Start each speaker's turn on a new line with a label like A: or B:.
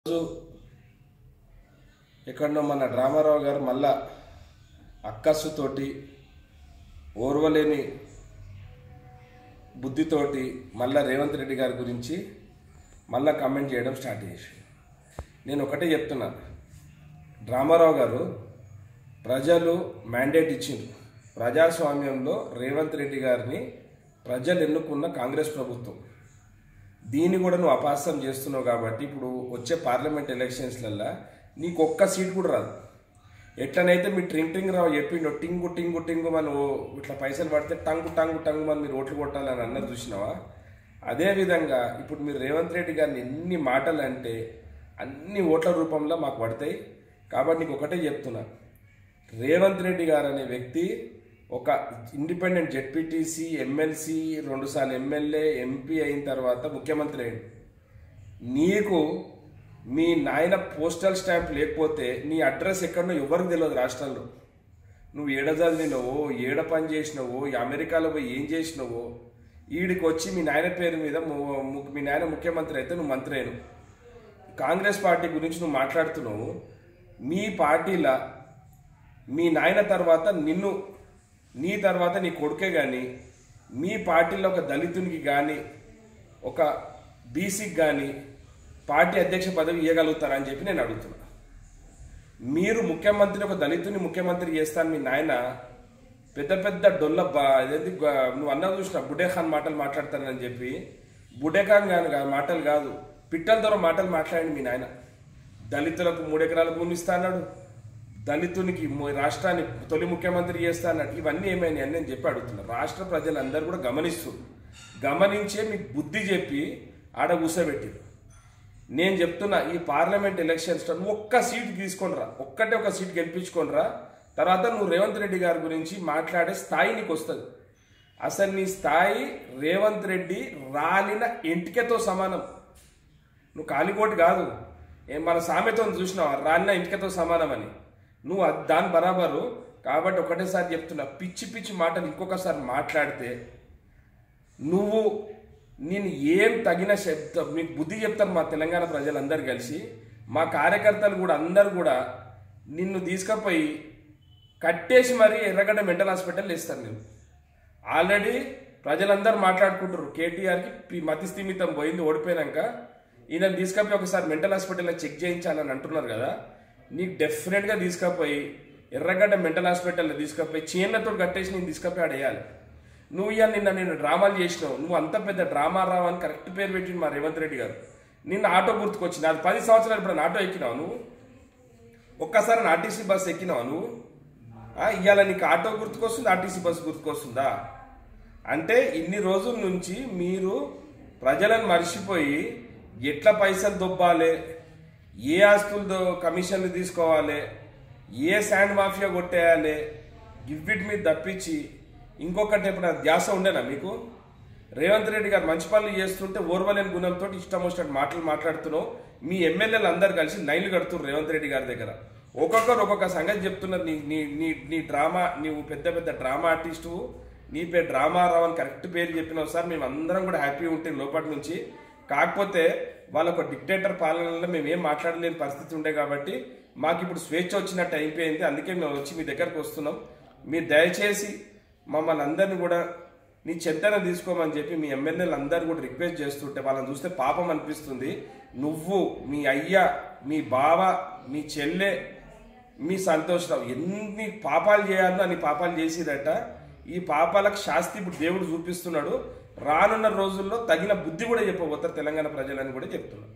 A: రోజు ఎక్కడో మన రామారావు గారు మళ్ళా అక్కస్సుతోటి ఓర్వలేని బుద్ధితోటి మళ్ళా రేవంత్ రెడ్డి గారి గురించి మళ్ళా కామెంట్ చేయడం స్టార్ట్ చేసి నేను ఒకటే చెప్తున్నా. రామారావు గారు ప్రజలు మ్యాండేట్ ఇచ్చిండ్రు. ప్రజాస్వామ్యంలో రేవంత్ రెడ్డి గారిని ప్రజలు ఎన్నుకున్న కాంగ్రెస్ ప్రభుత్వం. దీన్ని కూడా నువ్వు అపహాస్యం చేస్తున్నావు కాబట్టి ఇప్పుడు వచ్చే పార్లమెంట్ ఎలక్షన్స్లల్లో నీకు ఒక్క సీట్ కూడా రాదు. ఎట్లనైతే మీ ట్రింగ్ రావు చెప్పిండో టింగు టింగు టింగు మనం ఇట్లా పైసలు పడితే టంగు టంగు టంగు మనం మీరు ఓట్లు కొట్టాలని అన్నది చూసినావా? అదేవిధంగా ఇప్పుడు మీరు రేవంత్ రెడ్డి గారిని ఎన్ని మాటలు అంటే అన్ని ఓట్ల రూపంలో మాకు పడతాయి. కాబట్టి నీకు ఒకటే చెప్తున్నా, రేవంత్ రెడ్డి గారు అనే వ్యక్తి ఒక ఇండిపెండెంట్ జెడ్పీటీసీ, ఎమ్మెల్సీ, 2 సార్లు ఎమ్మెల్యే, ఎంపీ అయిన తర్వాత ముఖ్యమంత్రి అయ్యింది. నీకు మీ నాయన పోస్టల్ స్టాంప్ లేకపోతే నీ అడ్రస్ ఎక్కడనో ఎవరికి తెలియదు రాష్ట్రంలో. నువ్వు ఏడ చదివినవో, ఏడ పని చేసినవో, అమెరికాలో పోయి ఏం చేసినవో, ఈడికి వచ్చి మీ నాయన పేరు మీద మీ నాయన ముఖ్యమంత్రి అయితే నువ్వు మంత్రి అయినవు. కాంగ్రెస్ పార్టీ గురించి నువ్వు మాట్లాడుతున్నావు. మీ పార్టీలో మీ నాయన తర్వాత నీ తర్వాత నీ కొడుకే కానీ మీ పార్టీలో ఒక దళితునికి కానీ ఒక బీసీకి కానీ పార్టీ అధ్యక్ష పదవి ఇవ్వగలుగుతారని చెప్పి నేను అడుగుతున్నా. మీరు ముఖ్యమంత్రి ఒక దళితుని ముఖ్యమంత్రి చేస్తాను మీ నాయన పెద్ద పెద్ద డొల్ల అదేంటి నువ్వు అన్నా చూసిన బుడేఖాన్ మాటలు మాట్లాడతానని చెప్పి బుడేఖాన్ మాటలు కాదు, పిట్టల ద్వారా మాటలు మాట్లాడండి మీ నాయన. దళితులకు 3 ఎకరాల భూమి ఇస్తా అన్నాడు, దళితునికి రాష్ట్రాన్ని తొలి ముఖ్యమంత్రి చేస్తా అన్నాడు. ఇవన్నీ ఏమైనాయి అని నేను చెప్పి అడుగుతున్నా. రాష్ట్ర ప్రజలందరూ కూడా గమనించే మీకు బుద్ధి చెప్పి ఆడ కూర్చోబెట్టారు. నేను చెప్తున్నా, ఈ పార్లమెంట్ ఎలక్షన్స్ ఒక్క సీట్ తీసుకొనిరా, ఒక సీట్ గెలిపించుకొనిరా. తర్వాత నువ్వు రేవంత్ రెడ్డి గారి గురించి మాట్లాడే స్థాయి నీకు వస్తుంది. అసలు నీ స్థాయి రేవంత్ రెడ్డి రాలిన ఎంటికతో సమానం. నువ్వు కాలికోటి కాదు, మన సామెతో చూసినావా రాలిన ఎంటికతో సమానం అని. నువ్వు దాని బరాబరు. కాబట్టి ఒకటేసారి చెప్తున్నా, పిచ్చి పిచ్చి మాటలు ఇంకొకసారి మాట్లాడితే నేను ఏం తగిన శబ్దం మీకు బుద్ధి చెప్తాను. మా తెలంగాణ ప్రజలందరూ కలిసి, మా కార్యకర్తలు కూడా అందరు కూడా నిన్ను తీసుకుపోయి కట్టేసి మరీ ఎర్రగడ్డ మెంటల్ హాస్పిటల్ వేస్తారు. నేను ఆల్రెడీ ప్రజలందరూ మాట్లాడుకుంటారు, కేటీఆర్కి మతి స్థిమితం పోయింది ఓడిపోయినాక ఈయన తీసుకపోయి ఒకసారి మెంటల్ హాస్పిటల్లో చెక్ చేయించాలని అంటున్నారు కదా. నీకు డెఫినెట్గా తీసుకపోయి ఎర్రగడ్డ మెంటల్ హాస్పిటల్లో తీసుకపోయి చీన్లతో కట్టేసి నేను తీసుకపోయి ఆడేయాలి. నువ్వు ఇవాళ నేను డ్రామాలు చేసినావు. నువ్వు అంత పెద్ద డ్రామా రావు అని కరెక్ట్ పేరు పెట్టింది మా రేవంత్ రెడ్డి గారు. నిన్న ఆటో గుర్తుకొచ్చింది. అది 10 సంవత్సరాలు ఇప్పుడు ఆటో ఎక్కినావు నువ్వు? ఒక్కసారి ఆర్టీసీ బస్సు ఎక్కినావు నువ్వు? ఇవాళ నీకు ఆటో గుర్తుకొస్తుంది, ఆర్టీసీ బస్సు గుర్తుకొస్తుందా? అంటే ఇన్ని రోజుల నుంచి మీరు ప్రజలను మర్చిపోయి ఎట్లా పైసలు దొబ్బాలి, ఏ ఆస్తులతో కమిషన్లు తీసుకోవాలి, ఏ శాండ్ మాఫియా కొట్టేయాలి, గివ్విట్ మీద తప్పించి ఇంకొకటి ఎప్పుడైనా ధ్యాస ఉండేనా మీకు? రేవంత్ రెడ్డి గారు మంచి పనులు చేస్తుంటే ఓర్వలేని గుణంతో ఇష్టం వచ్చినట్టు మాటలు మాట్లాడుతున్నావు. మీ ఎమ్మెల్యేలు అందరు కలిసి లైన్లు కడుతున్నారు రేవంత్ రెడ్డి గారి దగ్గర. ఒక్కొక్కరు ఒక్కొక్క సంగతి చెప్తున్నారు. నీ డ్రామా, నీవు పెద్ద పెద్ద డ్రామా ఆర్టిస్టు, నీ పేరు డ్రామారావు అని కరెక్ట్ పేరు చెప్పినావు సార్. మేము అందరం కూడా హ్యాపీ ఉంటే లోపటి నుంచి. కాకపోతే వాళ్ళ ఒక డిక్టేటర్ పాలనలో మేము ఏం మాట్లాడలేని పరిస్థితి ఉండే కాబట్టి మాకు ఇప్పుడు స్వేచ్ఛ వచ్చినట్టు అయిపోయింది. అందుకే మేము వచ్చి మీ దగ్గరకు వస్తున్నాం. మీరు దయచేసి మమ్మల్ని అందరినీ కూడా నీ చెంతన తీసుకోమని చెప్పి మీ ఎమ్మెల్యేలు అందరూ కూడా రిక్వెస్ట్ చేస్తుంటే వాళ్ళని చూస్తే పాపం అనిపిస్తుంది. నువ్వు, మీ అయ్య, మీ బావ, మీ చెల్లె, మీ సంతోషరావు ఎన్ని పాపాలు చేయాలో అన్ని పాపాలు చేసిరట. ఈ పాపాలకు శాస్తి ఇప్పుడు దేవుడు చూపిస్తున్నాడు. రానున్న రోజుల్లో తగిన బుద్ధి కూడా చెప్పబోతారు తెలంగాణ ప్రజలని కూడా చెప్తున్నాడు.